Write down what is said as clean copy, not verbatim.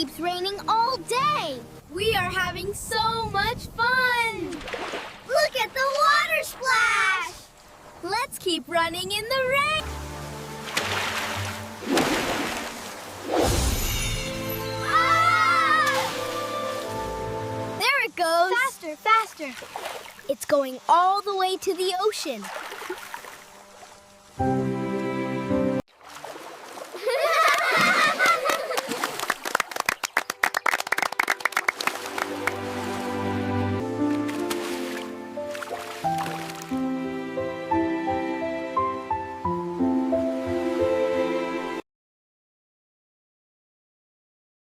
keeps raining all day. We are having so much fun. Look at the water splash. Let's keep running in the rain. Ah! There it goes. Faster, faster. It's going all the way to the ocean.